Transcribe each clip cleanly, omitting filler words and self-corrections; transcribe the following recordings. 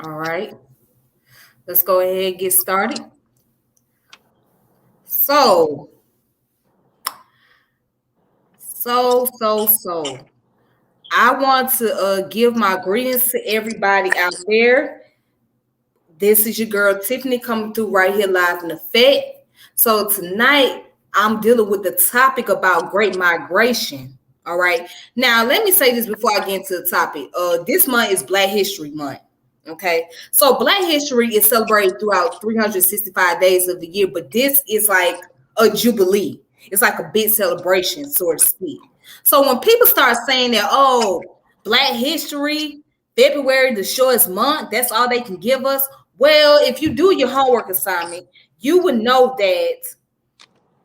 All right, let's go ahead and get started. So, so, I want to give my greetings to everybody out there. This is your girl Tiffany coming through right here live in effect. So tonight I'm dealing with the topic about great migration. All right. Now let me say this before I get into the topic. This month is Black History Month. Okay. So Black History is celebrated throughout 365 days of the year, but this is like a jubilee. It's like a big celebration, so to speak. So when people start saying that, oh, Black History, February, the shortest month, that's all they can give us. Well, if you do your homework assignment, you would know that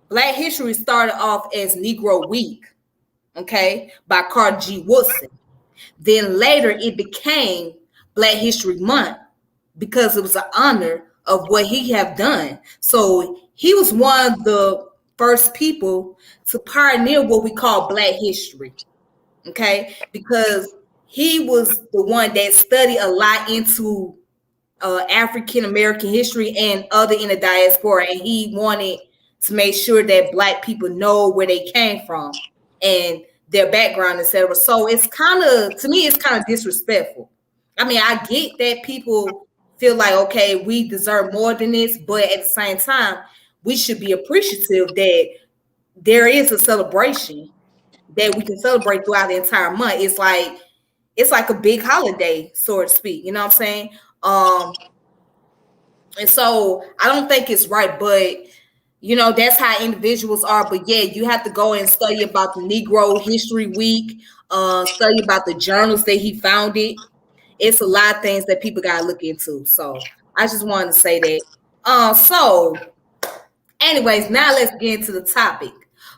Black History started off as Negro Week, okay, by Carter G. Woodson. Then later it became Black History Month because it was an honor of what he have done. So he was one of the first people to pioneer what we call Black history, okay, because he was the one that studied a lot into African American history and other in the diaspora, and he wanted to make sure that Black people know where they came from and their background, etc. So it's kind of, to me, it's kind of disrespectful. I mean, I get that people feel like, okay, we deserve more than this, but at the same time, we should be appreciative that there is a celebration that we can celebrate throughout the entire month. It's like a big holiday, so to speak. You know what I'm saying? And so I don't think it's right, but that's how individuals are. But yeah, you have to go and study about the Negro History Week, study about the journals that he founded. It's a lot of things that people gotta look into. So I just wanted to say that. So anyways, now let's get into the topic.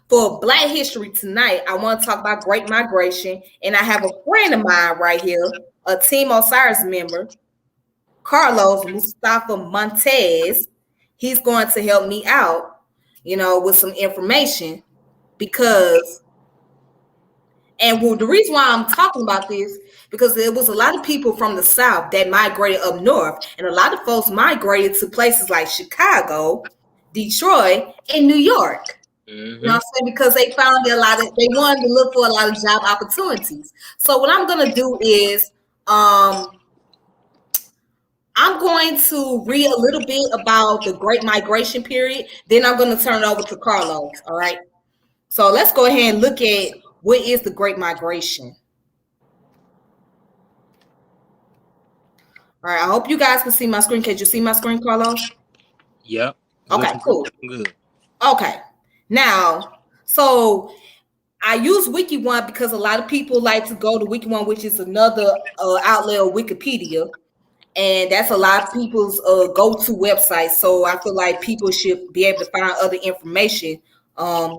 For Black History tonight, I want to talk about Great Migration, and I have a friend of mine right here, a Team Osiris member, Carlos Mustafa Montez. He's going to help me out, with some information because, and well, the reason why I'm talking about this, because there was a lot of people from the South that migrated up north, and a lot of folks migrated to places like Chicago, Detroit, and New York. You know what I'm saying? Because they found they wanted to look for a lot of job opportunities. So what I'm going to do is, I'm going to read a little bit about the Great Migration period. Then I'm going to turn it over to Carlos. All right. So let's go ahead and look at what is the Great Migration. All right. I hope you guys can see my screen. Can you see my screen, Carlos? Yep. Okay, cool. Good. Okay. Now, so I use WikiOne because a lot of people like to go to WikiOne, which is another outlet of Wikipedia. And that's a lot of people's go-to website. So I feel like people should be able to find other information,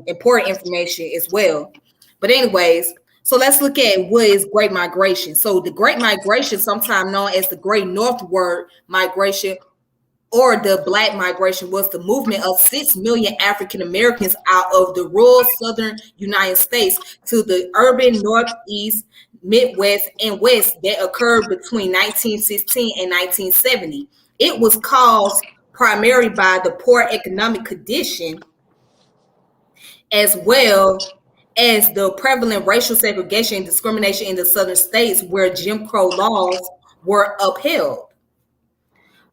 important information as well. But anyways, so let's look at what is Great Migration. So the Great Migration, sometimes known as the Great Northward Migration or the Black Migration, was the movement of 6 million African Americans out of the rural southern United States to the urban Northeast, Midwest, and West that occurred between 1916 and 1970. It was caused primarily by the poor economic condition, as well as the prevalent racial segregation and discrimination in the southern states where Jim Crow laws were upheld.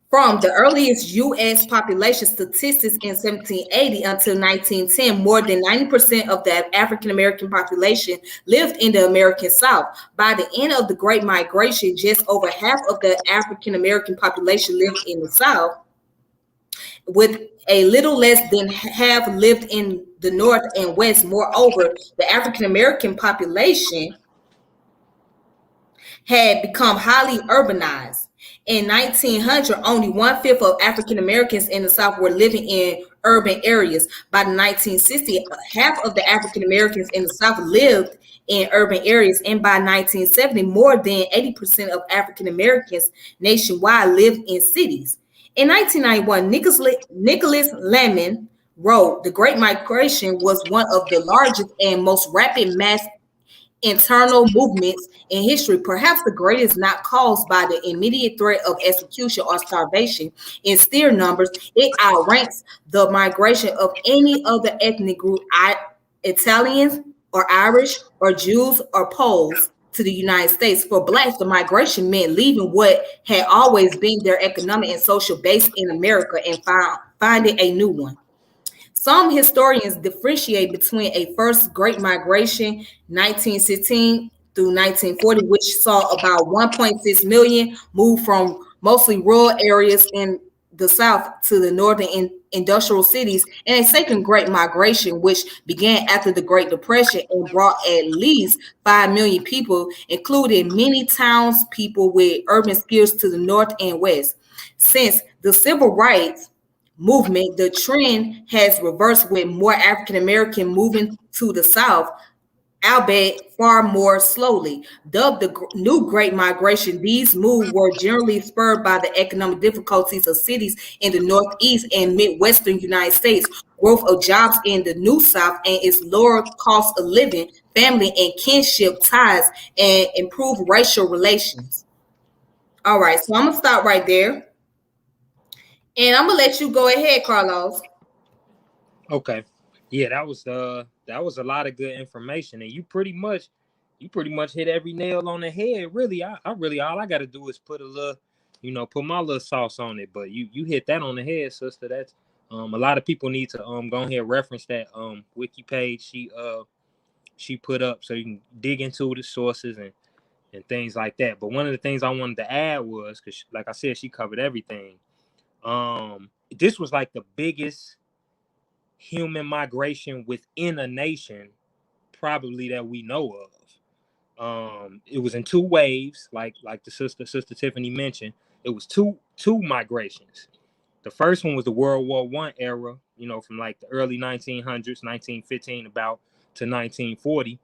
From the earliest U.S. population statistics in 1780 until 1910, more than 90% of the African American population lived in the American South. By the end of the Great Migration, just over half of the African American population lived in the South, with a little less than half lived in the North and West. Moreover, the African American population had become highly urbanized. In 1900, only 1/5 of African Americans in the South were living in urban areas. By the 1960s, half of the African Americans in the South lived in urban areas. And by 1970, more than 80% of African Americans nationwide lived in cities. In 1991, Nicholas Lemon wrote, "The Great Migration was one of the largest and most rapid mass internal movements in history, perhaps the greatest not caused by the immediate threat of execution or starvation in steer numbers. It outranks the migration of any other ethnic group, Italians or Irish or Jews or Poles, to the United States. For blacks, the migration meant leaving what had always been their economic and social base in America and finding a new one. Some historians differentiate between a first Great Migration, 1916 through 1940, which saw about 1.6 million move from mostly rural areas in the South to the northern industrial cities, and a second Great Migration, which began after the Great Depression and brought at least 5 million people, including many townspeople with urban skills to the north and west. Since the civil rights movement, the trend has reversed with more African American moving to the South, albeit far more slowly. Dubbed the new Great Migration, these moves were generally spurred by the economic difficulties of cities in the Northeast and Midwestern United States, growth of jobs in the New South, and its lower cost of living, family and kinship ties, and improved racial relations. All right, so I'm gonna stop right there, and I'm gonna let you go ahead, Carlos. Okay. Yeah, that was a lot of good information, and you pretty much hit every nail on the head. Really, I really all I got to do is put a little, put my little sauce on it. But you hit that on the head, sister. That's a lot of people need to go ahead and reference that wiki page she put up so you can dig into the sources and things like that. But one of the things I wanted to add was because, like I said, she covered everything. This was like the biggest human migration within a nation probably that we know of. It was in two waves, like the sister Tiffany mentioned. It was two migrations. The first one was the World War I era, from like the early 1900s, 1915 about to 1940.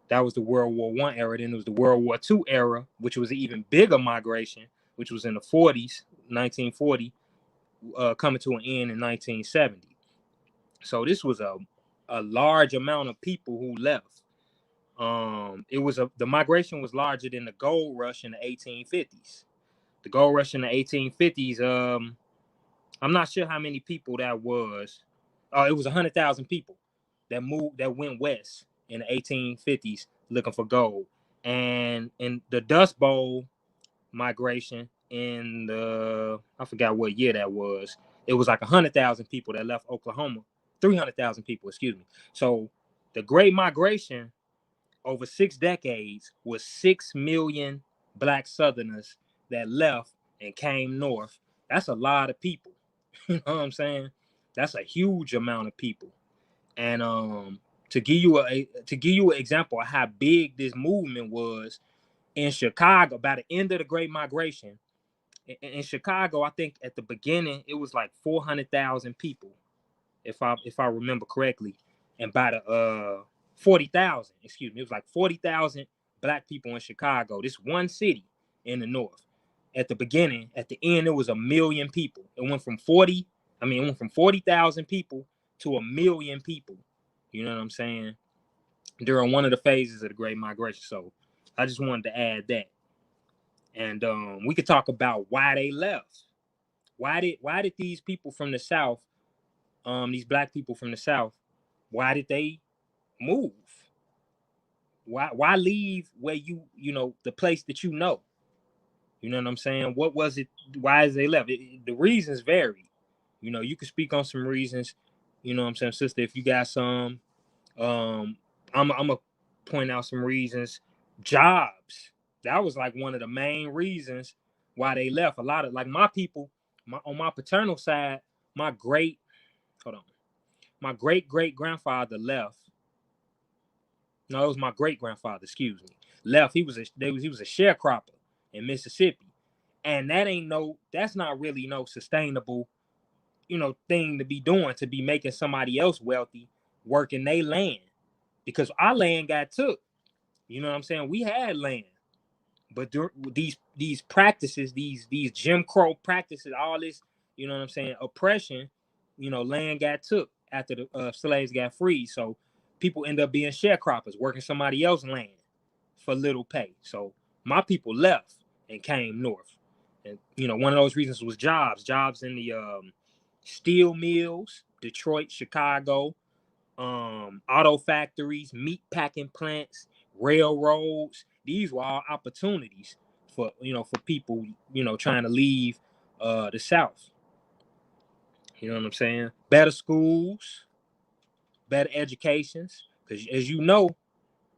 That was the World War I era. Then there was the World War II era, which was an even bigger migration, which was in the 40s, 1940, coming to an end in 1970. So this was a large amount of people who left. The migration was larger than the gold rush in the 1850s. The gold rush in the 1850s. I'm not sure how many people that was. It was 100,000 people that went west in the 1850s looking for gold. And in the Dust Bowl migration in I forgot what year that was. It was like 100,000 people that left Oklahoma. 300,000 people, excuse me. So the Great Migration over 6 decades was 6 million black Southerners that left and came north. That's a lot of people. You know what I'm saying? That's a huge amount of people. And to give you an example of how big this movement was in Chicago, by the end of the Great Migration, in Chicago, I think at the beginning it was like 400,000 people, if I remember correctly, and by the 40,000, excuse me, it was like 40,000 black people in Chicago. This one city in the north. At the beginning, at the end, it was 1,000,000 people. It went from 40,000 people to 1,000,000 people. You know what I'm saying? During one of the phases of the Great Migration. So I just wanted to add that. And we could talk about why they left. Why did these people from the South, these black people from the South, why did they move? Why leave where the place that you know? You know what I'm saying? What was it? Why is they left? The reasons vary. You could speak on some reasons. You know what I'm saying, sister? If you got some, I'm gonna point out some reasons. Jobs. That was like one of the main reasons why they left. A lot of like my people, on my paternal side, my great hold on, my great grandfather left. No, it was my great grandfather. Excuse me. Left. He was a sharecropper in Mississippi, and that's not really no sustainable, thing to be doing, to be making somebody else wealthy working their land, because our land got took. You know what I'm saying? We had land, but these practices, these Jim Crow practices, all this, you know what I'm saying, oppression, land got took after the slaves got freed. So people end up being sharecroppers, working somebody else's land. for little pay. So my people left and came north. And one of those reasons was jobs in the steel mills, Detroit, Chicago, auto factories, meat packing plants, railroads. These were all opportunities for people trying to leave the South. You know what I'm saying? Better schools, better educations, because as you know,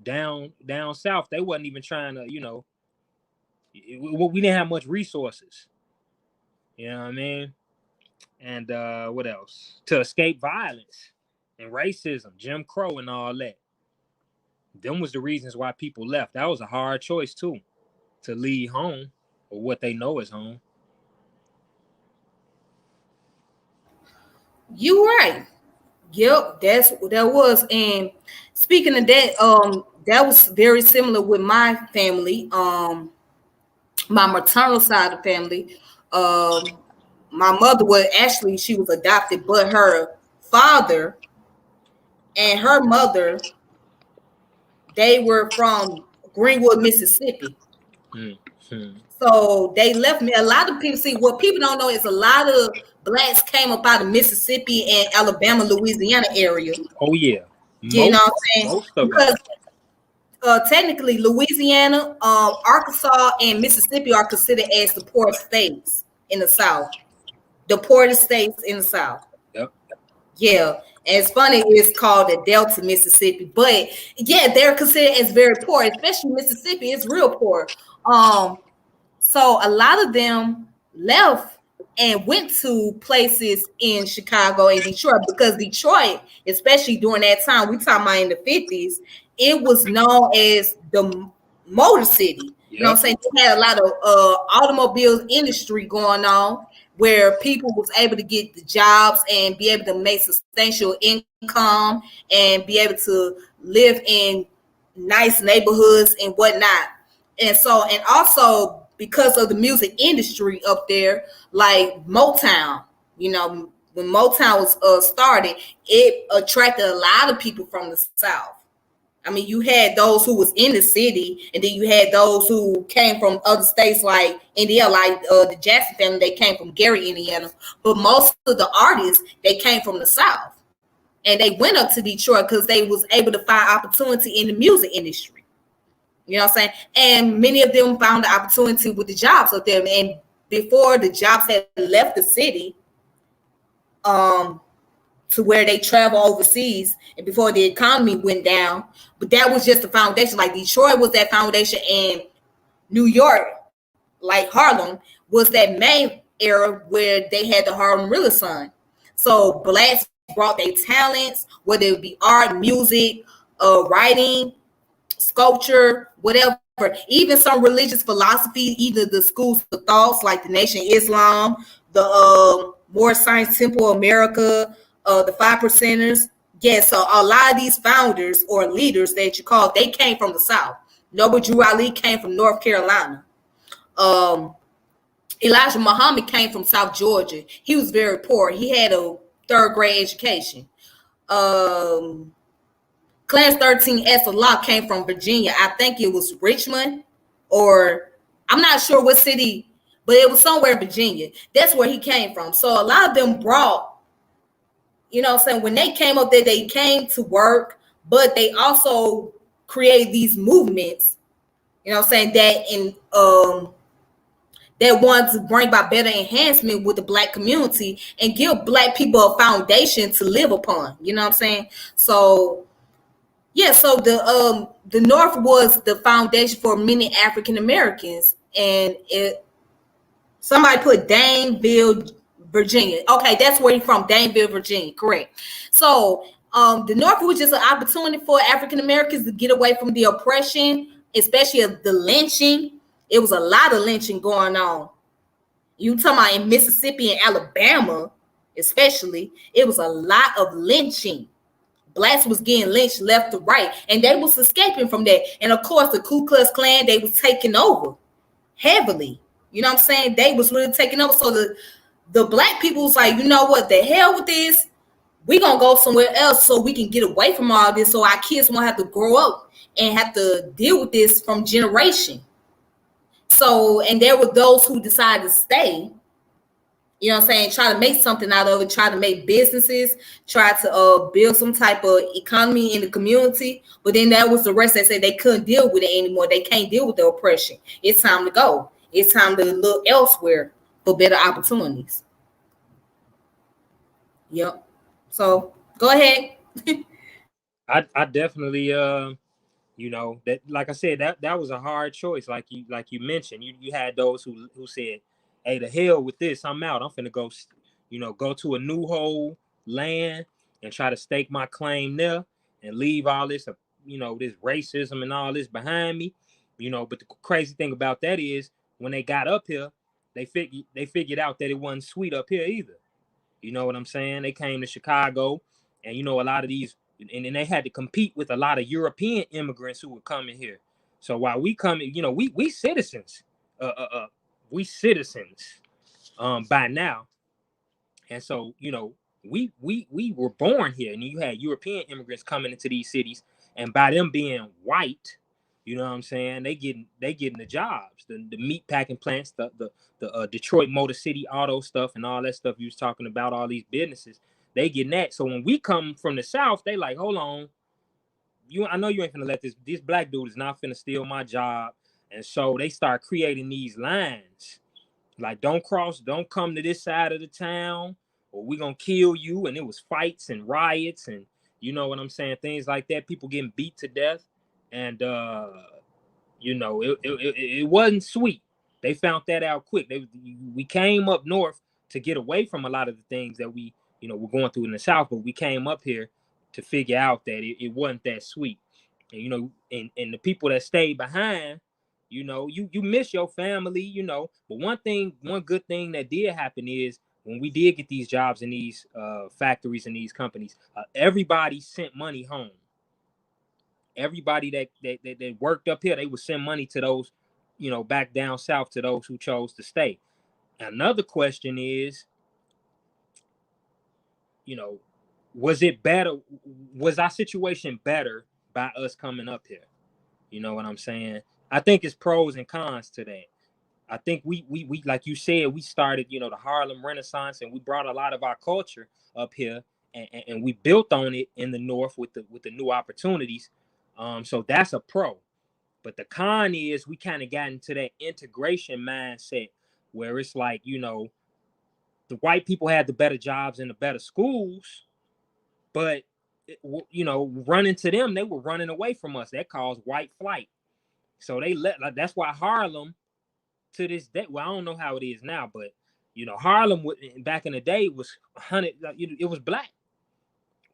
down south they wasn't even trying to we didn't have much resources. You know what I mean? And what else? To escape violence and racism, Jim Crow, and all that. Them was the reasons why people left. That was a hard choice too, to leave home or what they know is home. You right. Yep, that was. And speaking of that, that was very similar with my family. My maternal side of the family. My mother was actually, she was adopted, but her father and her mother, they were from Greenwood, Mississippi. Mm-hmm. So they left me. A lot of people, see, what people don't know is a lot of blacks came up out of Mississippi and Alabama, Louisiana area. Oh yeah, You know what I'm saying? most of Because them. technically Louisiana, Arkansas, and Mississippi are considered as the poorest states in the South. The poorest states in the South. Yep. Yeah. And it's funny, it's called the Delta, Mississippi. But yeah, they're considered as very poor, especially Mississippi. It's real poor. So a lot of them left and went to places in Chicago and Detroit, because Detroit, especially during that time, we talking about in the 50s, it was known as the Motor City. Yep. You know what I'm saying? They had a lot of automobile industry going on, where people was able to get the jobs and be able to make substantial income and be able to live in nice neighborhoods and whatnot. And so, and also because of the music industry up there, like Motown, when Motown was started, it attracted a lot of people from the South. I mean, you had those who was in the city, and then you had those who came from other states like Indiana, like the Jackson family. They came from Gary, Indiana. But most of the artists, they came from the South, and they went up to Detroit because they was able to find opportunity in the music industry. You know what I'm saying? And many of them found the opportunity with the jobs up there. And before the jobs had left the city, to where they travel overseas, and before the economy went down. But that was just the foundation. Like Detroit was that foundation, and New York, like Harlem, was that main era where they had the Harlem Renaissance. So blacks brought their talents, whether it be art, music, writing, sculpture, whatever, even some religious philosophy, either the schools of thoughts like the Nation of Islam, the More Science Temple America, the Five Percenters. Yeah, so a lot of these founders or leaders that you call, they came from the South. Noble Drew Ali came from North Carolina. Elijah Muhammad came from South Georgia. He was very poor. He had a third grade education. Clarence 13 S. Allah came from Virginia. I think it was Richmond, or I'm not sure what city, but it was somewhere in Virginia. That's where he came from. So a lot of them brought, you know what I'm saying, when they came up there, they came to work, but they also created these movements, you know what I'm saying, that wanted to bring about better enhancement with the black community and give black people a foundation to live upon. You know what I'm saying? So yeah, so the North was the foundation for many African Americans, and somebody put Danville, Virginia. Okay, that's where he's from, Danville, Virginia. Correct. So the North was just an opportunity for African Americans to get away from the oppression, especially of the lynching. It was a lot of lynching going on. You talking about in Mississippi and Alabama, especially, it was a lot of lynching. Blacks was getting lynched left to right, and they was escaping from that. And of course, the Ku Klux Klan, they was taking over heavily. You know what I'm saying? They was really taking over. So the black people was like, you know what, the hell with this. we gonna go somewhere else so we can get away from all this, so our kids won't have to grow up and have to deal with this from generation. So, and there were those who decided to stay, you know what I'm saying, try to make something out of it, try to make businesses, try to build some type of economy in the community. But then there was the rest that said they couldn't deal with it anymore. They can't deal with the oppression. It's time to go. It's time to look elsewhere for better opportunities. Yep. So go ahead. I definitely that, like I said, that was a hard choice. Like you mentioned, you had those who said, "Hey, the hell with this, I'm out. I'm finna go, go to a new whole land and try to stake my claim there and leave all this, this racism and all this behind me." But the crazy thing about that is when they got up here, they figured out that it wasn't sweet up here either. You know what I'm saying? They came to Chicago, and a lot of these, and they had to compete with a lot of European immigrants who were coming here. So while we come, we citizens, we citizens, by now, and so we were born here, and you had European immigrants coming into these cities, and by them being white, you know what I'm saying, they getting the jobs, the meat packing plants, the Detroit Motor City auto stuff, and all that stuff you was talking about, all these businesses, they getting that. So when we come from the South, they like, hold on, I know you ain't finna let this black dude is not finna steal my job. And so they start creating these lines like, don't come to this side of the town, or we gonna kill you. And it was fights and riots, and you know what I'm saying, things like that, people getting beat to death. And it wasn't sweet. They found that out quick. We came up north to get away from a lot of the things that we were going through in the South, but we came up here to figure out that it wasn't that sweet. And and the people that stayed behind, you miss your family, but one good thing that did happen is when we did get these jobs in these factories and these companies, everybody sent money home. Everybody that worked up here, they would send money to those, back down south, to those who chose to stay. Another question is, was it better? Was our situation better by us coming up here? You know what I'm saying? I think it's pros and cons to that. I think we like you said, we started, the Harlem Renaissance, and we brought a lot of our culture up here, and we built on it in the North with the new opportunities. So that's a pro. But the con is we kind of got into that integration mindset where it's like, the white people had the better jobs and the better schools, but running to them, they were running away from us. That caused white flight. So that's why Harlem, to this day, well, I don't know how it is now, but Harlem back in the day was it was black,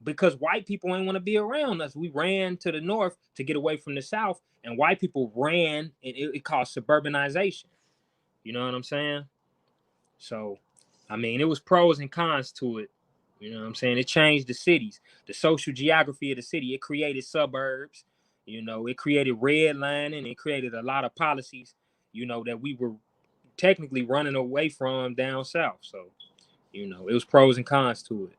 because white people ain't want to be around us. We ran to the north to get away from the South, and white people ran, and it caused suburbanization. You know what I'm saying? So, I mean, it was pros and cons to it. You know what I'm saying? It changed the cities, the social geography of the city. It created suburbs. It created redlining. It created a lot of policies, that we were technically running away from down south. So, it was pros and cons to it.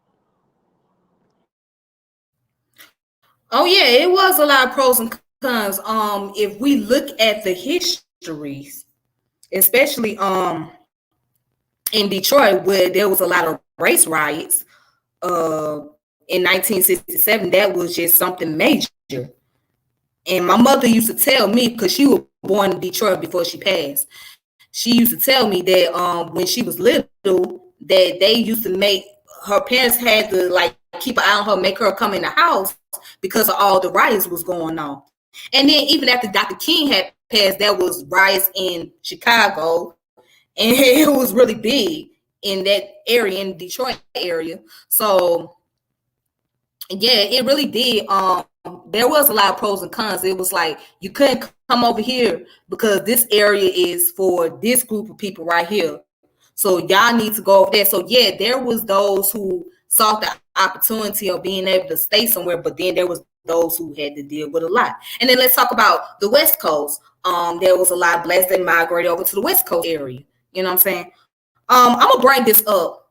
Oh yeah, it was a lot of pros and cons. If we look at the histories, especially in Detroit, where there was a lot of race riots in 1967, that was just something major. And my mother used to tell me, because she was born in Detroit before she passed, she used to tell me that when she was little, that they used to make her parents had to like keep an eye on her, make her come in the house because of all the riots was going on. And then even after Dr. King had passed, there was riots in Chicago, and it was really big in that area, in the Detroit area. So yeah, it really did. There was a lot of pros and cons. It was like you couldn't come over here because this area is for this group of people right here. So y'all need to go over there. So yeah, there was those who sought the opportunity of being able to stay somewhere, but then there was those who had to deal with a lot. And then let's talk about the West Coast. There was a lot of blacks that migrated over to the West Coast area. You know what I'm saying? I'm gonna bring this up.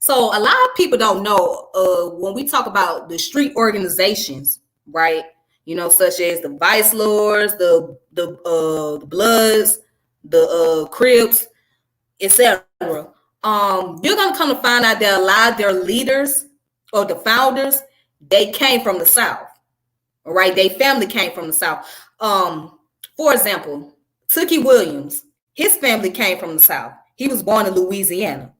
So a lot of people don't know when we talk about the street organizations, right? You know, such as the Vice Lords, the Bloods, the Crips, etc. You're gonna come to find out that a lot of their leaders or the founders, they came from the South. All right, they family came from the South. For example, Tookie Williams, his family came from the South. He was born in Louisiana.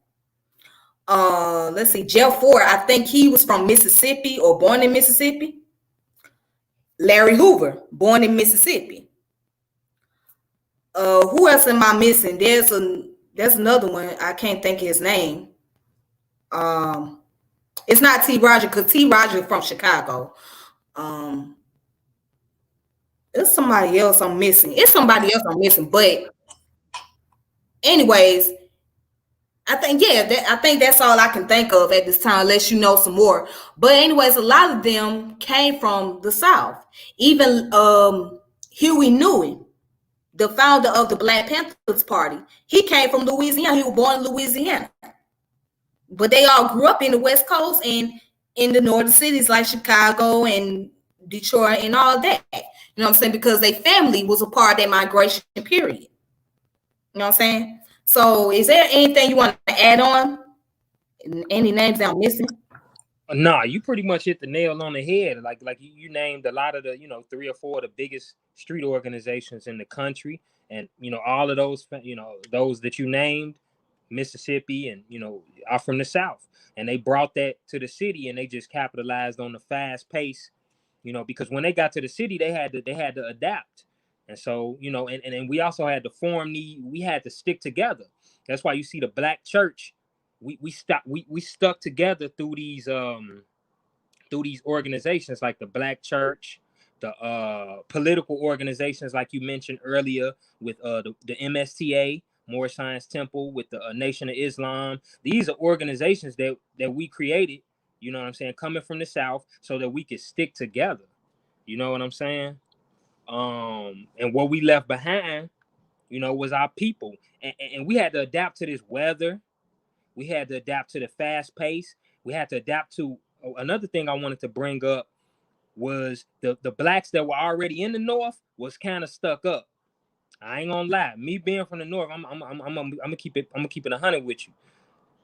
Let's see, Jeff Ford, I think he was from Mississippi or born in Mississippi. Larry Hoover, born in Mississippi. Who else am I missing? There's another one. I can't think of his name. Um, it's not T. Roger because T. Roger is from Chicago. Um, it's somebody else I'm missing. It's somebody else I'm missing. But anyways, I think that's all I can think of at this time, unless you know some more. But anyways, a lot of them came from the South. Even Huey Newey, the founder of the Black Panthers Party, he came from Louisiana. He was born in Louisiana. But they all grew up in the West Coast and in the northern cities like Chicago and Detroit and all that. You know what I'm saying? Because their family was a part of their migration period. You know what I'm saying? So is there anything you want to add on? Any names that I'm missing? Nah, you pretty much hit the nail on the head. Like you named a lot of the, 3 or 4 of the biggest street organizations in the country, and all of those, those that you named, Mississippi, and are from the South, and they brought that to the city, and they just capitalized on the fast pace, because when they got to the city, they had to adapt, and so and we also had to we had to stick together. That's why you see the Black church. We stuck together through these organizations like the Black Church, the political organizations like you mentioned earlier with the MSTA, Moorish Science Temple, with the Nation of Islam. These are organizations that we created, you know what I'm saying, coming from the South, so that we could stick together. You know what I'm saying? And what we left behind, was our people, and we had to adapt to this weather. We had to adapt to the fast pace. We had to adapt to another thing I wanted to bring up was the blacks that were already in the North was kind of stuck up. I ain't gonna lie. Me being from the North, I'm gonna keep it 100 with you.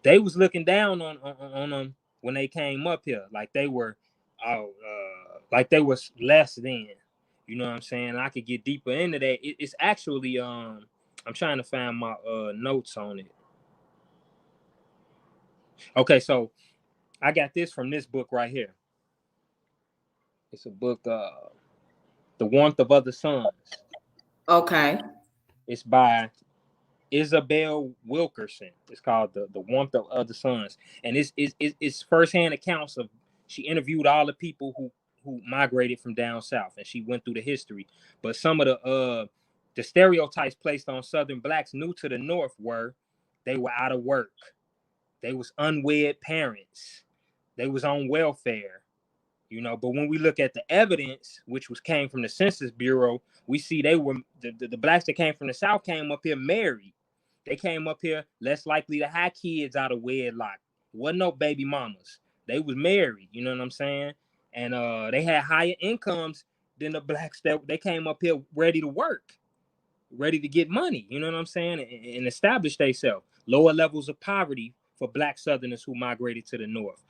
They was looking down on them when they came up here, like they were, like they was less than. You know what I'm saying? I could get deeper into that. It's actually I'm trying to find my notes on it. Okay, so I got this from this book right here. It's a book, The Warmth of Other Suns. Okay. It's by Isabel Wilkerson. It's called the Warmth of Other Suns, and it's firsthand accounts of. She interviewed all the people who migrated from down south, and she went through the history. But some of the stereotypes placed on Southern blacks new to the North were they were out of work, they was unwed parents, they was on welfare. But when we look at the evidence, which came from the Census Bureau, we see they were the blacks that came from the South came up here married. They came up here less likely to have kids out of wedlock. Wasn't no baby mamas. They was married. You know what I'm saying? And they had higher incomes than the blacks that they came up here ready to work, ready to get money. You know what I'm saying? And establish themselves. Lower levels of poverty for black Southerners who migrated to the North,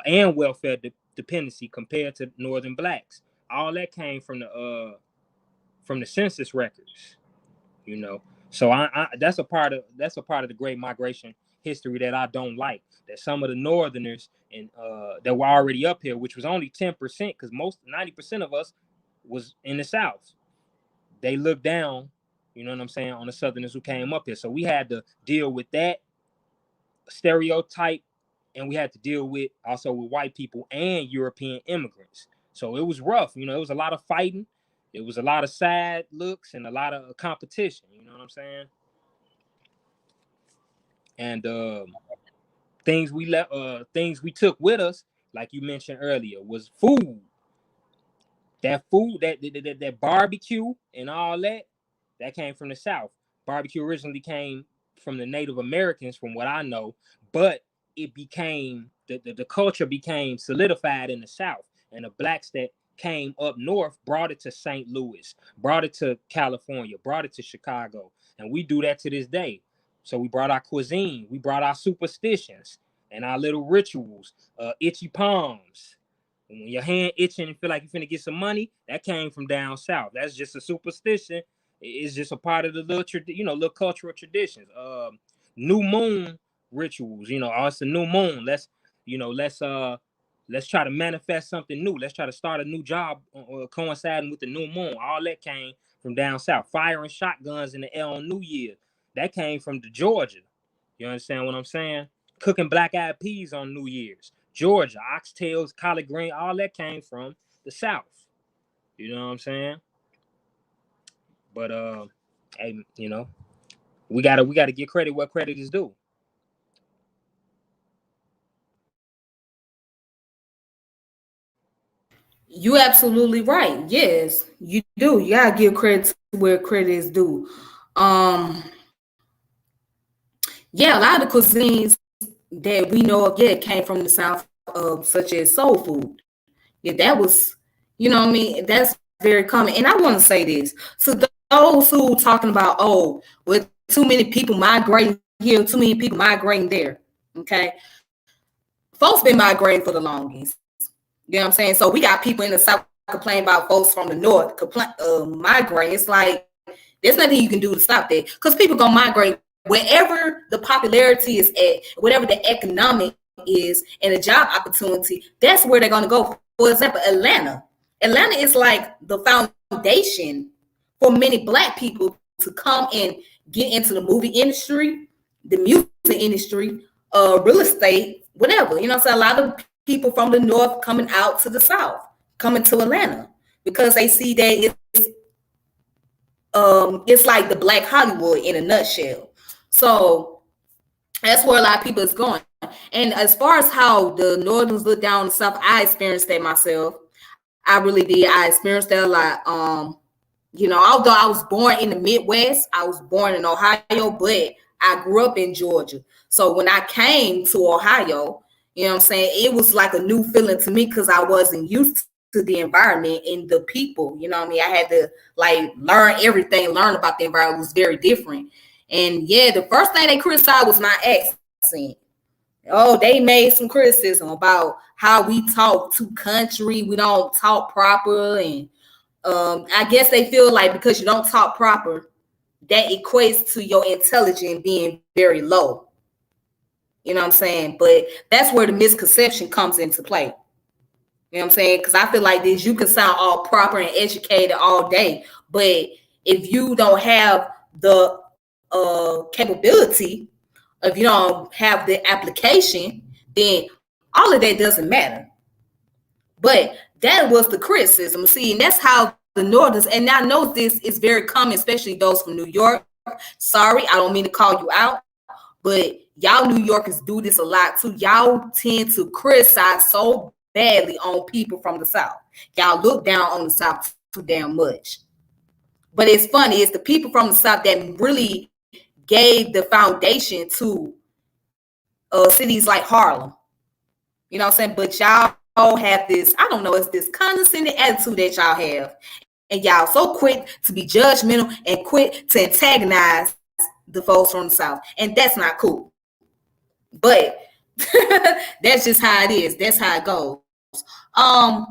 and welfare dependency compared to Northern blacks. All that came from the census records. You know, so that's a part of the Great Migration history that I don't like. That some of the Northerners and that were already up here, which was only 10%, because most 90% of us was in the South. They looked down, you know what I'm saying, on the Southerners who came up here. So we had to deal with that stereotype, and we had to deal with also with white people and European immigrants. So it was rough. It was a lot of fighting. It was a lot of sad looks and a lot of competition. You know what I'm saying? And things we took with us, like you mentioned earlier, was food. That food, that barbecue and all that came from the South. Barbecue originally came from the Native Americans, from what I know, but it became the culture became solidified in the South, and the blacks that came up north brought it to St. Louis, brought it to California, brought it to Chicago, and we do that to this day. So we brought our cuisine, we brought our superstitions and our little rituals, itchy palms. When your hand itching and feel like you're finna get some money, that came from down south. That's just a superstition. It's just a part of the little cultural traditions. New moon rituals. Oh, it's a new moon. Let's try to manifest something new. Let's try to start a new job coinciding with the new moon. All that came from down south. Firing shotguns in the air on New Year. That came from the Georgia. You understand what I'm saying? Cooking black-eyed peas on New Year's. Georgia, oxtails, collard green, all that came from the South. You know what I'm saying? But hey, we gotta give credit where credit is due. You absolutely right. Yes, you do. You gotta give credit where credit is due. Um, yeah, a lot of the cuisines that we know of, yeah, came from the South, such as soul food. Yeah, that was, you know what I mean? That's very common. And I want to say this. So those who talking about, oh, with too many people migrating here, too many people migrating there. Okay. Folks been migrating for the longest. You know what I'm saying? So we got people in the South complaining about folks from the North migrating. It's like there's nothing you can do to stop that because people gonna migrate wherever the popularity is at, whatever the economic is, and the job opportunity. That's where they're gonna go. For example, Atlanta. Atlanta is like the foundation for many Black people to come and get into the movie industry, the music industry, real estate, whatever. You know, so a lot of people from the North coming out to the South, coming to Atlanta because they see that it's like the Black Hollywood in a nutshell. So that's where a lot of people is going. And as far as how the Northerns look down on the South, I experienced that myself. I really did. I experienced that a lot. Although I was born in the Midwest, I was born in Ohio, but I grew up in Georgia. So when I came to Ohio, you know what I'm saying, it was like a new feeling to me because I wasn't used to the environment and the people. You know what I mean? I had to learn about the environment. It was very different. And yeah, the first thing they criticized was my accent. Oh, they made some criticism about how we talk too country. We don't talk proper. And I guess they feel like because you don't talk proper, that equates to your intelligence being very low. You know what I'm saying? But that's where the misconception comes into play. You know what I'm saying? Because I feel like this, you can sound all proper and educated all day, but if you don't have the capability, if you don't have the application, then all of that doesn't matter. But that was the criticism. See, and that's how the Northerns, and I know this is very common, especially those from New York. Sorry, I don't mean to call you out, but y'all New Yorkers do this a lot too. Y'all tend to criticize so badly on people from the South. Y'all look down on the South too damn much. But it's funny, it's the people from the South that really gave the foundation to cities like Harlem. You know what I'm saying? But y'all have this, I don't know, it's this condescending attitude that y'all have. And y'all so quick to be judgmental and quick to antagonize the folks from the South. And that's not cool. But that's just how it is. That's how it goes. I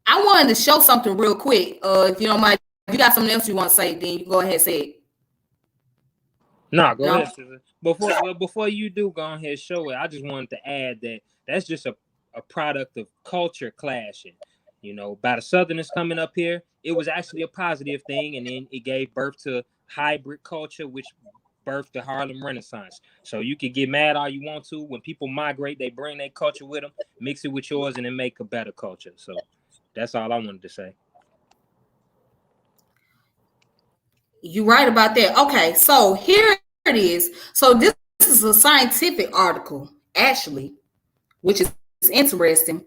wanted to show something real quick. If you don't mind, if you got something else you want to say, then you go ahead and say it. No, go ahead, Susan. Before you do go ahead and show it, I just wanted to add that that's just a product of culture clashing. By the Southerners coming up here, it was actually a positive thing, and then it gave birth to hybrid culture, which birthed the Harlem Renaissance. So you can get mad all you want to. When people migrate, they bring their culture with them, mix it with yours, and then make a better culture. So that's all I wanted to say. You're right about that. Okay, so here it is. So this is a scientific article, actually, which is interesting.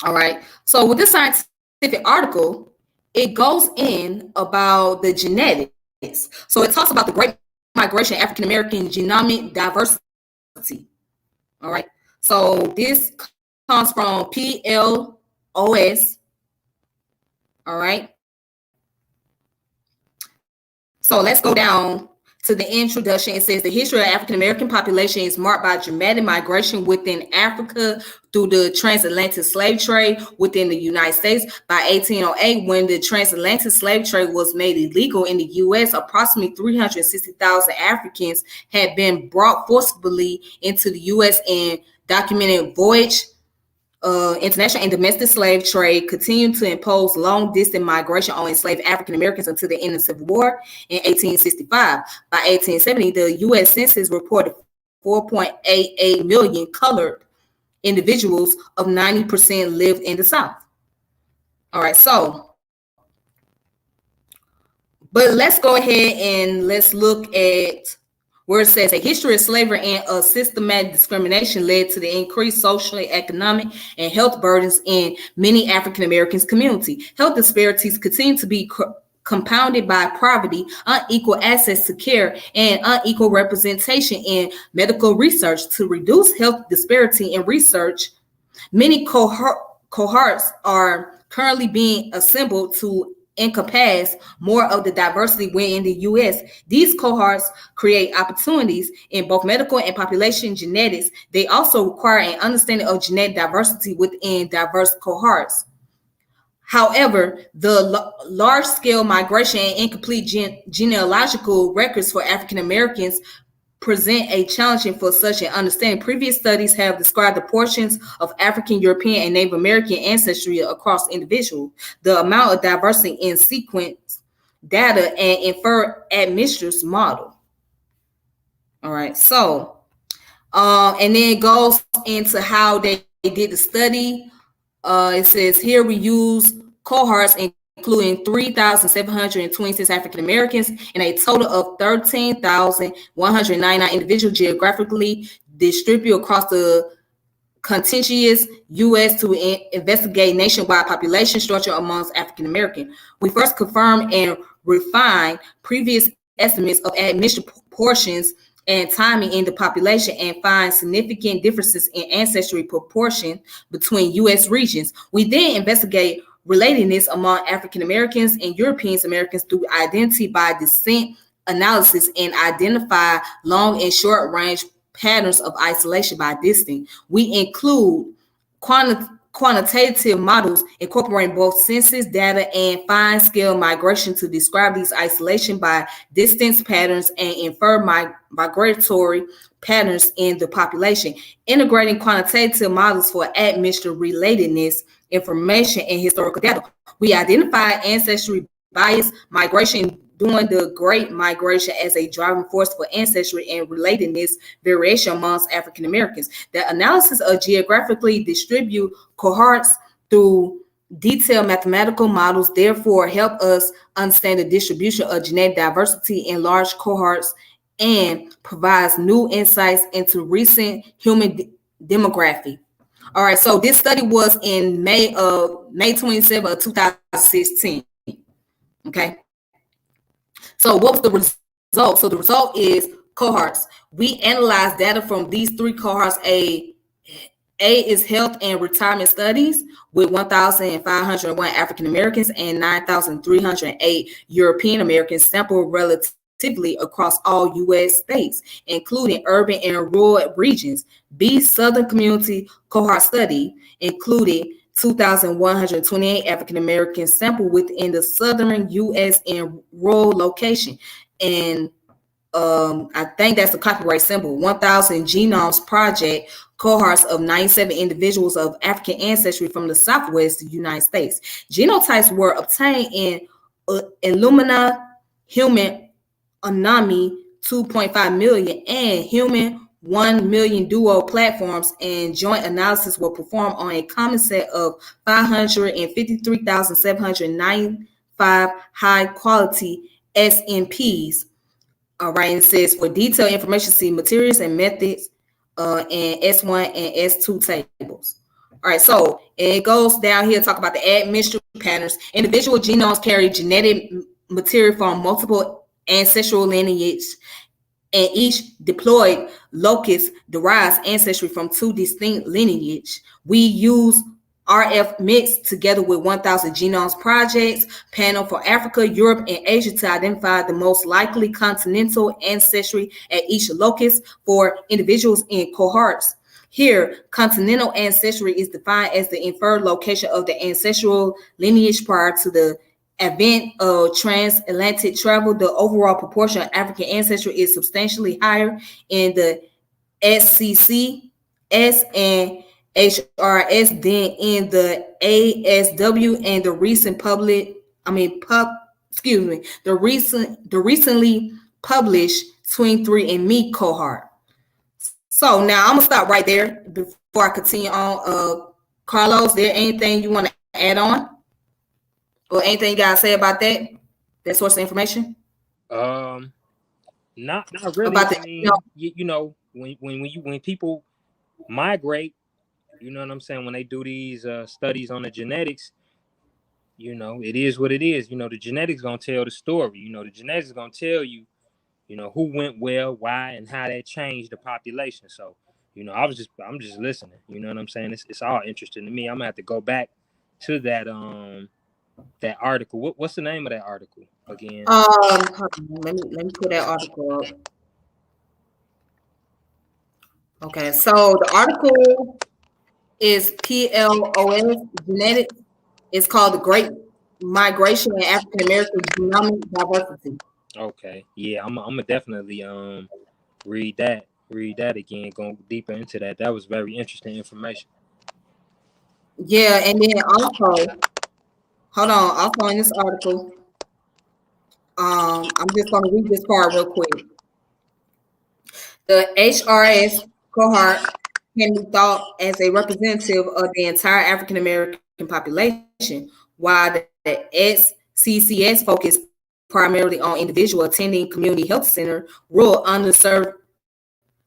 All right. So with this scientific article, it goes in about the genetics. So it talks about the Great Migration, African American genomic diversity All right. So this comes from PLOS. All right. So let's go down to the introduction. It says the history of African American population is marked by dramatic migration within Africa through the transatlantic slave trade within the United States. By 1808, when the transatlantic slave trade was made illegal in the U.S., approximately 360,000 Africans had been brought forcibly into the U.S. and documented voyage. International and domestic slave trade continued to impose long-distance migration on enslaved African Americans until the end of the Civil War in 1865. By 1870, the U.S. Census reported 4.88 million colored individuals, of 90% lived in the South. All right, but let's go ahead and let's look at where it says a history of slavery and a systematic discrimination led to the increased social, economic, and health burdens in many African Americans' community. Health disparities continue to be compounded by poverty, unequal access to care, and unequal representation in medical research. To reduce health disparity in research, many cohorts are currently being assembled to encompass more of the diversity within the U.S. These cohorts create opportunities in both medical and population genetics. They also require an understanding of genetic diversity within diverse cohorts. However, the large-scale migration and incomplete genealogical records for African Americans present a challenge for such an understanding. Previous studies have described the portions of African, European, and Native American ancestry across individuals. The amount of diversity in sequence data and infer admixtures model. All right, so and then it goes into how they did the study. It says here we use cohorts including 3,726 African Americans and a total of 13,199 individuals geographically distributed across the contiguous U.S. to investigate nationwide population structure amongst African Americans. We first confirmed and refined previous estimates of admission proportions and timing in the population and find significant differences in ancestry proportion between U.S. regions. We then investigate relatedness among African Americans and European Americans through identity by descent analysis and identify long and short range patterns of isolation by distance. We include quantitative models incorporating both census data and fine scale migration to describe these isolation by distance patterns and infer migratory patterns in the population. Integrating quantitative models for admixture relatedness information and historical data. We identify ancestry bias migration during the Great Migration as a driving force for ancestry and relatedness variation amongst African Americans. The analysis of geographically distributed cohorts through detailed mathematical models therefore help us understand the distribution of genetic diversity in large cohorts and provides new insights into recent human demography. All right, so this study was in May 27 of 2016. Okay. So what was the result? So the result is cohorts. We analyzed data from these three cohorts. A is health and retirement studies with 1,501 African Americans and 9,308 European Americans sampled relatively across all U.S. states, including urban and rural regions. B, Southern Community Cohort Study included 2,128 African Americans sampled within the southern U.S. and rural location. And I think that's the copyright symbol. 1,000 Genomes Project cohorts of 97 individuals of African ancestry from the Southwest United States. Genotypes were obtained in Illumina, Human Anami 2.5 million, and Human 1 million duo platforms, and joint analysis were performed on a common set of 553,795 high quality SNPs. All right, and it says for detailed information, see materials and methods and S1 and S2 tables. All right, so it goes down here to talk about the admixture patterns. Individual genomes carry genetic material from multiple ancestral lineages and each diploid locus derives ancestry from two distinct lineage. We use RF Mix together with 1,000 Genomes Project's panel for Africa, Europe, and Asia to identify the most likely continental ancestry at each locus for individuals in cohorts. Here, continental ancestry is defined as the inferred location of the ancestral lineage prior to the advent of transatlantic travel. The overall proportion of African ancestry is substantially higher in the SCCS and HRS than in the ASW and the recent public, I mean, pub, excuse me, the recently published 23andMe cohort. So now I'm gonna stop right there before I continue on. Carlos, there anything you want to add on, or anything you gotta say about that source of information Um, not really. about I the mean, when people migrate, you know what I'm saying. When they do these studies on the genetics, it is what it is. The genetics gonna tell the story. The genetics gonna tell you, who went where, why, and how that changed the population. So, I'm just listening. You know what I'm saying? It's all interesting to me. I'm gonna have to go back to that article. What's the name of that article again? let me put that article up. Okay, so the article is PLOS Genetics. It's called The Great Migration in African American Genomic Diversity. Okay, yeah, I'm gonna definitely read that again, go deeper into that. That was very interesting information. Yeah, and then also, hold on, also in this article, I'm just going to read this part real quick. The HRS cohort can be thought as a representative of the entire African American population, while the SCCS focus primarily on individual attending community health center, rural, underserved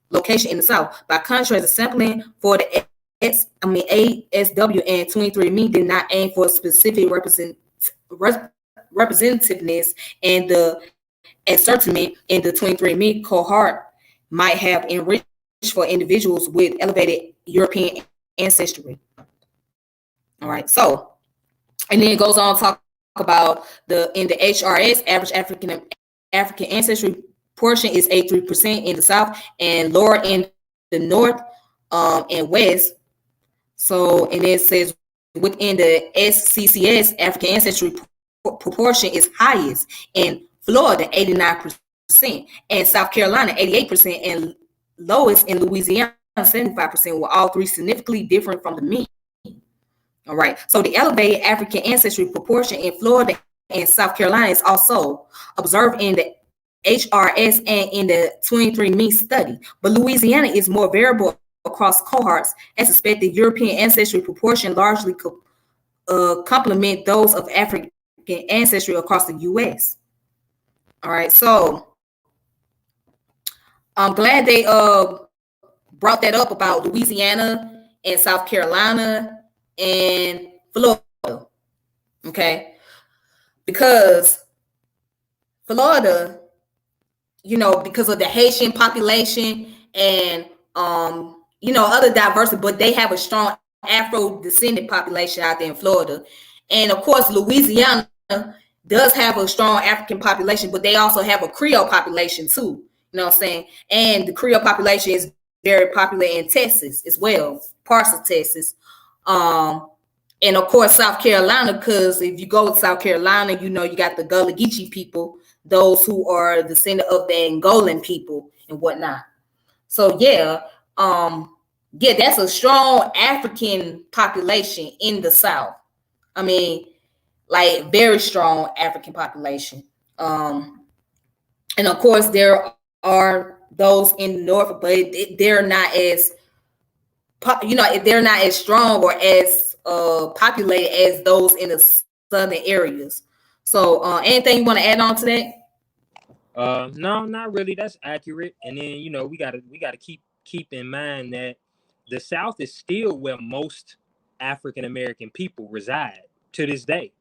location in the South. By contrast, the sampling for the ASW and 23andMe did not aim for specific representativeness, and the ascertainment in the 23andMe cohort might have enriched for individuals with elevated European ancestry. All right, so, and then it goes on to talk about in the HRS, average African ancestry portion is 83% in the South and lower in the North and West. So, and it says within the SCCS, African ancestry proportion is highest in Florida, 89%, and South Carolina, 88%, and lowest in Louisiana, 75%, with all three significantly different from the mean. All right. So the elevated African ancestry proportion in Florida and South Carolina is also observed in the HRS and in the 23andMe study. But Louisiana is more variable across cohorts, as expected. European ancestry proportion largely complement those of African ancestry across the U.S. All right. So I'm glad they brought that up about Louisiana and South Carolina and Florida. Okay. Because Florida, because of the Haitian population and other diversity, but they have a strong Afro descendant population out there in Florida. And of course, Louisiana does have a strong African population, but they also have a Creole population too. You know what I'm saying? And the Creole population is very popular in Texas as well, parts of Texas. And of course, South Carolina, because if you go to South Carolina, you got the Gullah Geechee people, those who are descendant of the Angolan people and whatnot. So yeah, that's a strong African population in the South. I mean, like very strong African population. And of course, there are those in the North, but they're not as they're not as strong or as populated as those in the southern areas. So, anything you want to add on to that? No, not really. That's accurate. And then we gotta keep in mind that the South is still where most African American people reside to this day.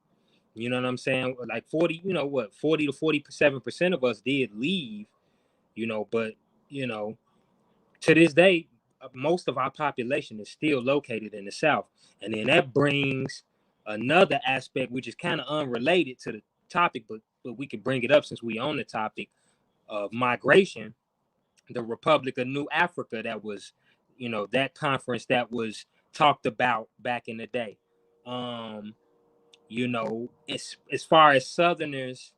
You know what I'm saying? Like 40 to 47% of us did leave, But you know, to this day, most of our population is still located in the South. And then that brings another aspect, which is kind of unrelated to the topic, but we can bring it up since we own the topic of migration. The Republic of New Africa, that was, that conference that was talked about back in the day. It's as far as Southerners,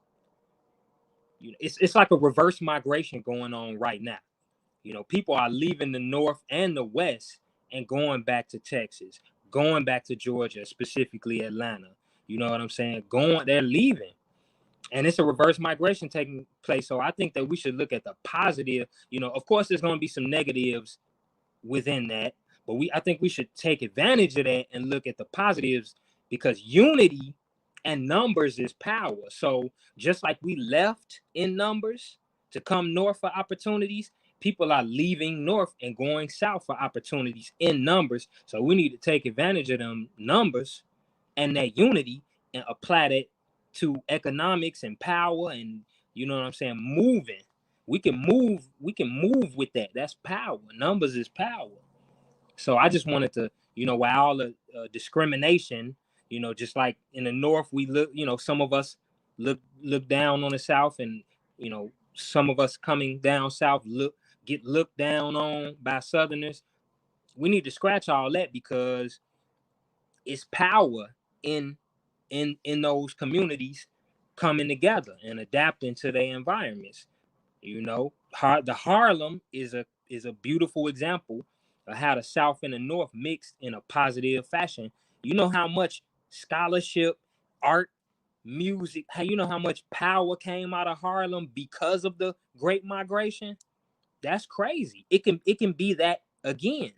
it's like a reverse migration going on right now. People are leaving the North and the West and going back to Texas, going back to Georgia, specifically Atlanta. You know what I'm saying? They're leaving. And it's a reverse migration taking place. So I think that we should look at the positive. Of course, there's going to be some negatives within that, but I think we should take advantage of that and look at the positives, because unity and numbers is power. So just like we left in numbers to come north for opportunities, people are leaving north and going south for opportunities in numbers. So we need to take advantage of them numbers and that unity and apply that to economics and power, and you know what I'm saying, moving. We can move with that. That's power. Numbers is power. So I just wanted to, while all the discrimination, just like in the North, we look, some of us look down on the South, and some of us coming down South get looked down on by Southerners. We need to scratch all that, because it's power in those communities coming together and adapting to their environments. The Harlem is a beautiful example of how the South and the North mixed in a positive fashion. You know how much scholarship, art, music, how much power came out of Harlem because of the Great Migration? That's crazy. It can be that again.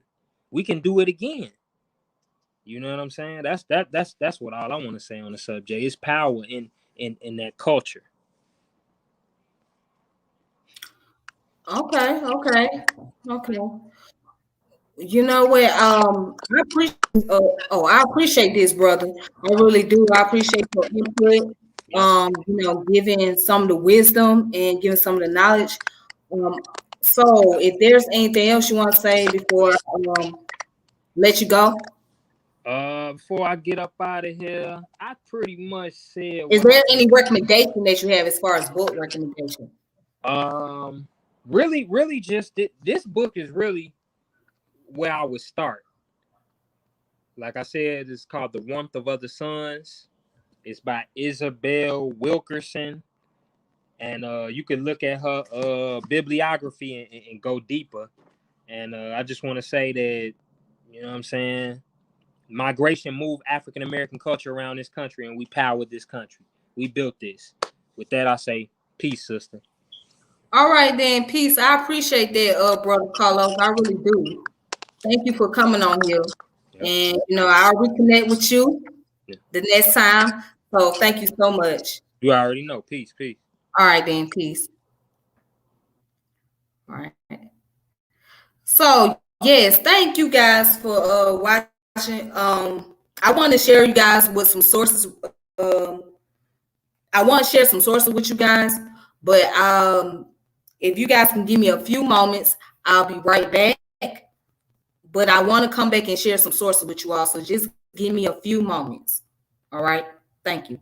We can do it again. You know what I'm saying? That's what all I want to say on the subject. It's power in that culture. Okay, okay, okay. You know what? I appreciate this, brother. I really do. I appreciate your input. Yep. Giving some of the wisdom and giving some of the knowledge. Um, so if there's anything else you want to say before let you go, Before I get up out of here, I pretty much said is what I there was. any recommendation that you have as far as book recommendation? Um, really, just this book is really where I would start. Like I said, it's called The Warmth of Other Suns. It's by Isabel Wilkerson, and you can look at her bibliography and go deeper. And I just want to say that, you know what I'm saying, migration moved African American culture around this country, and we powered this country. We built this. With that, I say peace, sister. All right, then, peace. I appreciate that, brother Carlos. I really do. Thank you for coming on here. Yep. And I'll reconnect with you Yeah. the next time. So thank you so much. You already know. Peace, peace. All right, then, peace. All right. So yes, thank you guys for watching. I want to share you guys with some sources. I want to share some sources with you guys, but if you guys can give me a few moments, I'll be right back. But I want to come back and share some sources with you all. So just give me a few moments. All right. Thank you.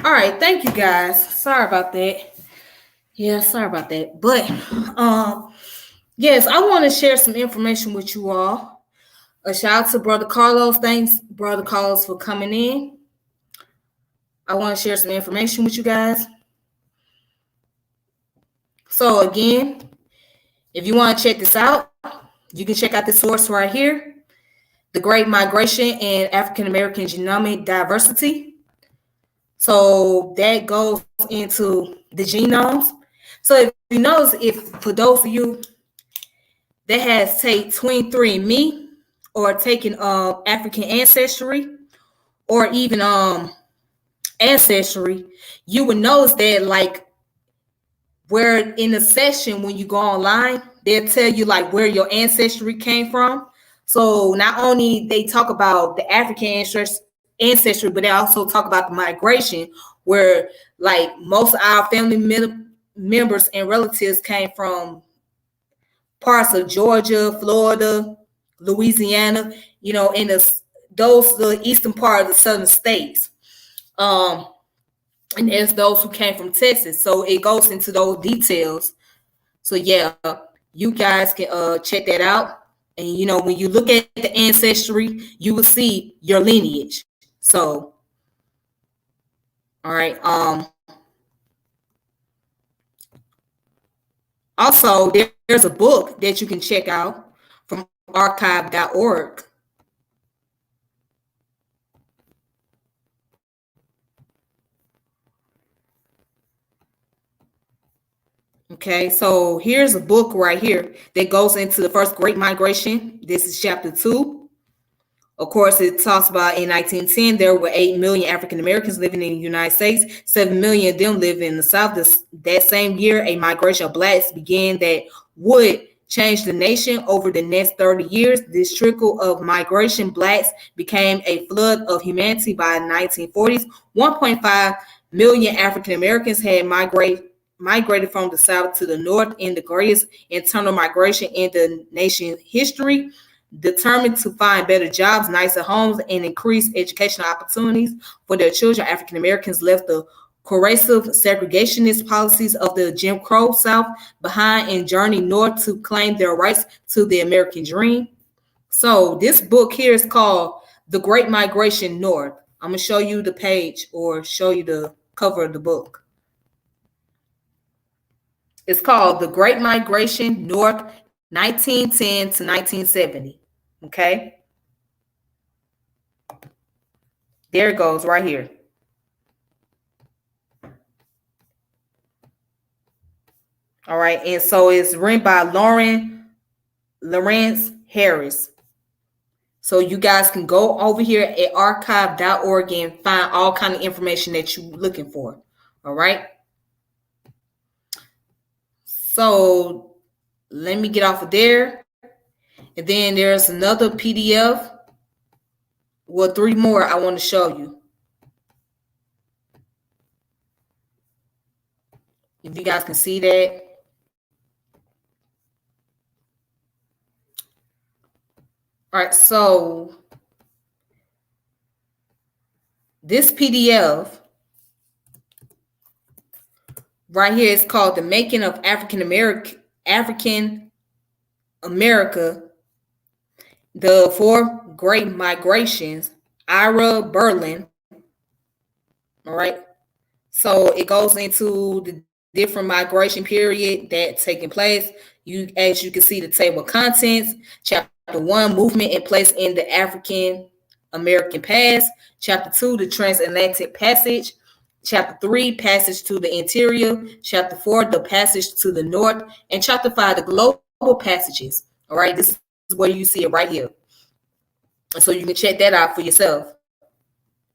All right, thank you guys. Sorry about that. Yeah, sorry about that. But yes, I want to share some information with you all. A shout out to Brother Carlos. Thanks, Brother Carlos, for coming in. I want to share some information with you guys. So again, if you want to check this out, you can check out the source right here. The Great Migration and African American Genomic Diversity. So that goes into the genomes. So if you notice, if for those of you that has take 23andMe or taken African ancestry or even ancestry, you would notice that like where in the session when you go online, they'll tell you like where your ancestry came from. So not only they talk about the African ancestry, but they also talk about the migration, where like most of our family members and relatives came from parts of Georgia, Florida, Louisiana, in the eastern part of the southern states. And there's those who came from Texas. So it goes into those details. So yeah, you guys can check that out. And when you look at the ancestry, you will see your lineage. So all right. Also, there's a book that you can check out from archive.org. Okay, so here's a book right here that goes into the first Great Migration. This is chapter 2. Of course, it talks about in 1910, there were 8 million African Americans living in the United States. 7 million of them live in the South. That same year, a migration of blacks began that would change the nation over the next 30 years. This trickle of migration blacks became a flood of humanity by the 1940s. 1.5 million African Americans had migrated from the South to the North in the greatest internal migration in the nation's history. Determined to find better jobs, nicer homes, and increase educational opportunities for their children, African Americans left the corrosive segregationist policies of the Jim Crow South behind and journeyed north to claim their rights to the American dream. So this book here is called The Great Migration North. I'm going to show you the page or show you the cover of the book. It's called The Great Migration North, 1910 to 1970. Okay. There it goes right here. All right. And so it's written by Lawrence Harris. So you guys can go over here at archive.org and find all kind of information that you're looking for. All right. So let me get off of there. And then there's another PDF. Well, 3 more I want to show you. If you guys can see that. All right, so this PDF right here is called The Making of African America, The 4 Great Migrations, Ira Berlin. All right. So it goes into the different migration period that's taking place. As you can see, the table of contents, chapter 1, movement and place in the African American past. Chapter 2, the transatlantic passage. Chapter 3, passage to the interior. Chapter 4, the passage to the north. And chapter 5, the global passages. All right, this is where you see it right here. And so you can check that out for yourself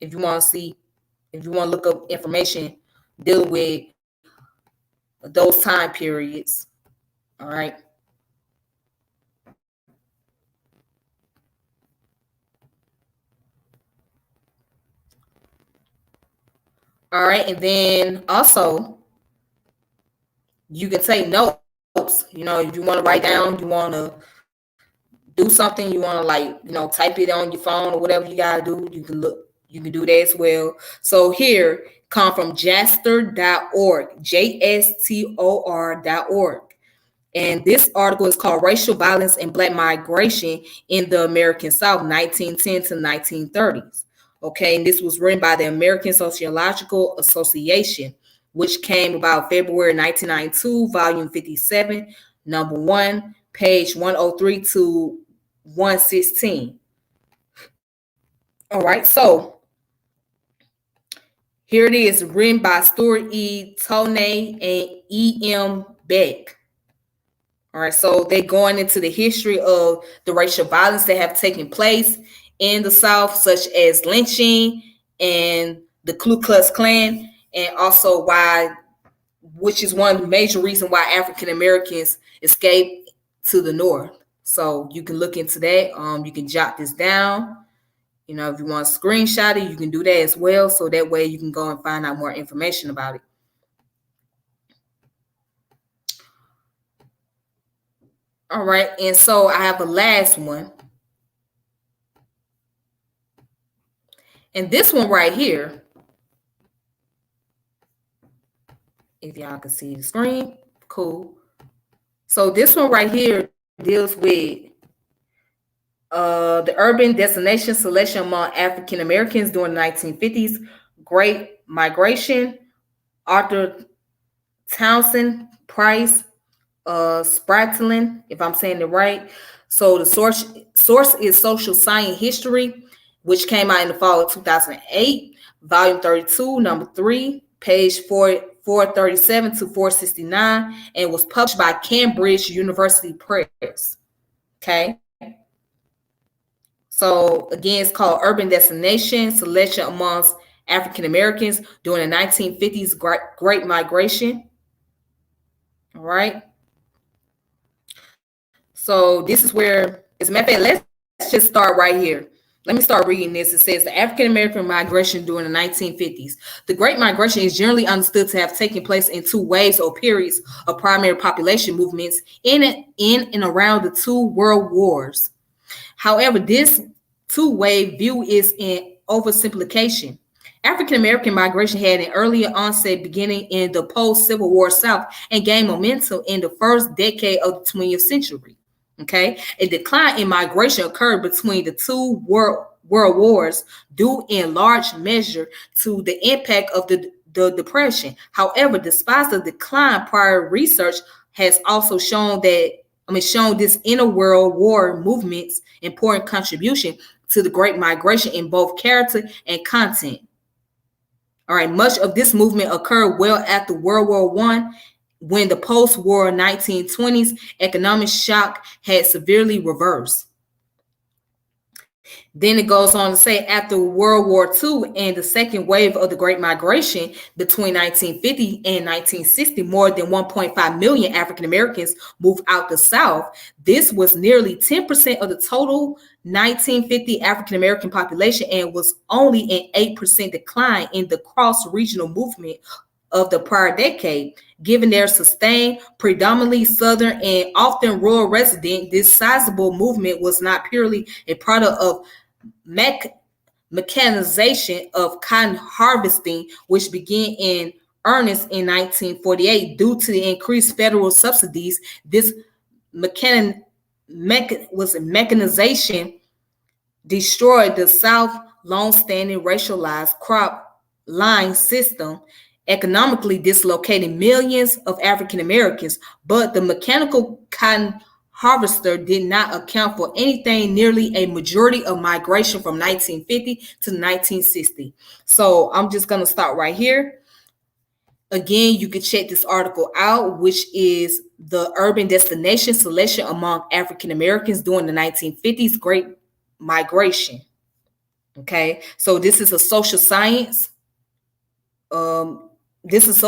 if you want to see, if you want to look up information dealing with those time periods. All right. All right. And then also, you can take notes. If you want to write down, you want to do something, you want to type it on your phone or whatever you got to do, you can do that as well. So here, come from jastor.org, JSTOR.org. And this article is called Racial Violence and Black Migration in the American South, 1910 to 1930s. Okay, and this was written by the American Sociological Association, which came about February 1992, volume 57, number 1, page 103 to 116. All right, so here it is, written by Stuart E. Toney and E.M. Beck. All right, so they're going into the history of the racial violence that have taken place in the South, such as lynching and the Ku Klux Klan, and also why, which is one of the major reasons why African Americans escaped to the North. So you can look into that. You can jot this down. You know, if you want to screenshot it, you can do that as well. So that way you can go and find out more information about it. All right, and so I have a last one. And this one right here, if y'all can see the screen, cool. So this one right here deals with the urban destination selection among African Americans during the 1950s, Great Migration, Arthur Townsend Price, Spratlin, if I'm saying it right. So the source is Social Science History, which came out in the fall of 2008, volume 32, number 3, page 437 to 469, and was published by Cambridge University Press. Okay. So again, it's called Urban Destination Selection Amongst African Americans during the 1950s Great Migration. All right. So this is where, as a matter of fact, let's just start right here. Let me start reading this. It says the African American migration during the 1950s. The Great Migration is generally understood to have taken place in two waves or periods of primary population movements in and around the two world wars. However, this two-wave view is an oversimplification. African American migration had an earlier onset beginning in the post-Civil War South and gained momentum in the first decade of the 20th century. Okay, a decline in migration occurred between the two world wars, due in large measure to the impact of the Depression. However, despite the decline, prior research has also shown this inner world war movement's important contribution to the Great Migration in both character and content. All right, much of this movement occurred well after World War I, when the post-war 1920s economic shock had severely reversed. Then it goes on to say, after World War II and the second wave of the Great Migration between 1950 and 1960, more than 1.5 million African Americans moved out the South. This was nearly 10% of the total 1950 African American population and was only an 8% decline in the cross-regional movement of the prior decade. Given their sustained, predominantly Southern and often rural resident, this sizable movement was not purely a product of mechanization of cotton harvesting, which began in earnest in 1948 due to the increased federal subsidies. This mechanization destroyed the South's long-standing racialized crop line system, economically dislocating millions of African Americans, but the mechanical cotton harvester did not account for anything nearly a majority of migration from 1950 to 1960. So I'm just going to stop right here. Again, you can check this article out, which is the urban destination selection among African Americans during the 1950s Great Migration. Okay, so this is a social science. This is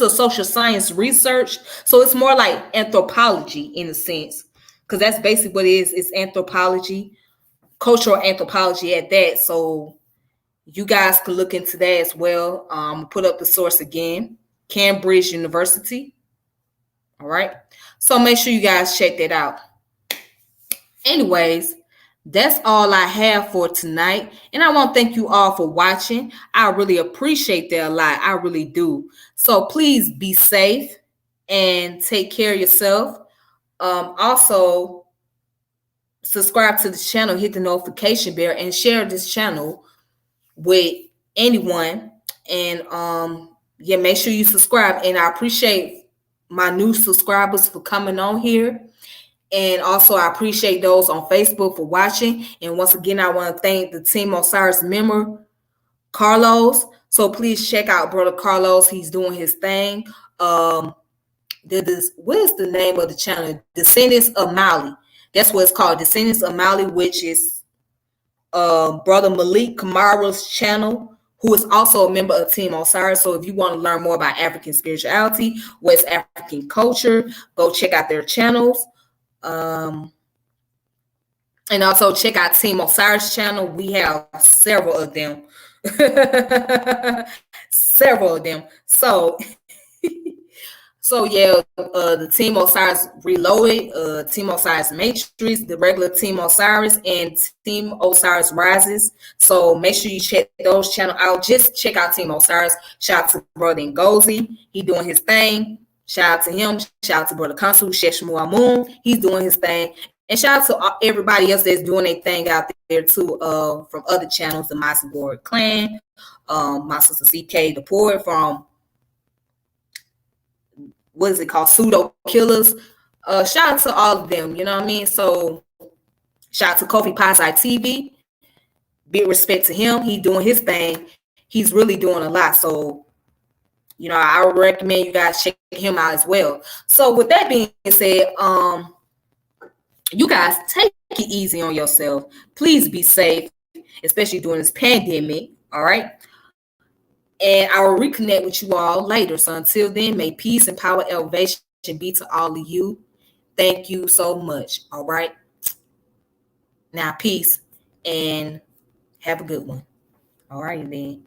a social science research, so it's more like anthropology in a sense, because that's basically what it is. It's anthropology, cultural anthropology at that. So you guys can look into that as well. Put up the source again, Cambridge University. All right, so make sure you guys check that out. Anyways, That's all I have for tonight. And I want to thank you all for watching. I really appreciate that a lot. I really do. So please be safe and take care of yourself. Also, subscribe to the channel, hit the notification bell, and share this channel with anyone. And yeah, make sure you subscribe. And I appreciate my new subscribers for coming on here. And also, I appreciate those on Facebook for watching. And once again, I want to thank the Team Osiris member, Carlos. So please check out Brother Carlos. He's doing his thing. What is the name of the channel? Descendants of Mali. That's what it's called. Descendants of Mali, which is Brother Malik Kamara's channel, who is also a member of Team Osiris. So if you want to learn more about African spirituality, West African culture, go check out their channels. And also check out Team Osiris channel. We have several of them. Several of them. So yeah, the Team Osiris Reloaded, Team Osiris Matrix, the regular Team Osiris, and Team Osiris Rises. So make sure you check those channels out. Just check out Team Osiris. Shout out to Brother Ngozi. He doing his thing. Shout out to him. Shout out to Brother Consul Sheshmu Amun. He's doing his thing. And shout out to everybody else that's doing their thing out there too, from other channels, the Master Ward Clan, my sister CK, the poet from, what is it called, Pseudo Killers. Shout out to all of them, you know what I mean? So shout out to Kofi Pazai TV. Big respect to him. He doing his thing. He's really doing a lot. So, you know, I would recommend you guys check him out as well. So with that being said, you guys take it easy on yourself. Please be safe, especially during this pandemic. All right. And I will reconnect with you all later. So until then, may peace and power elevation be to all of you. Thank you so much. All right. Now, peace and have a good one. All right, then.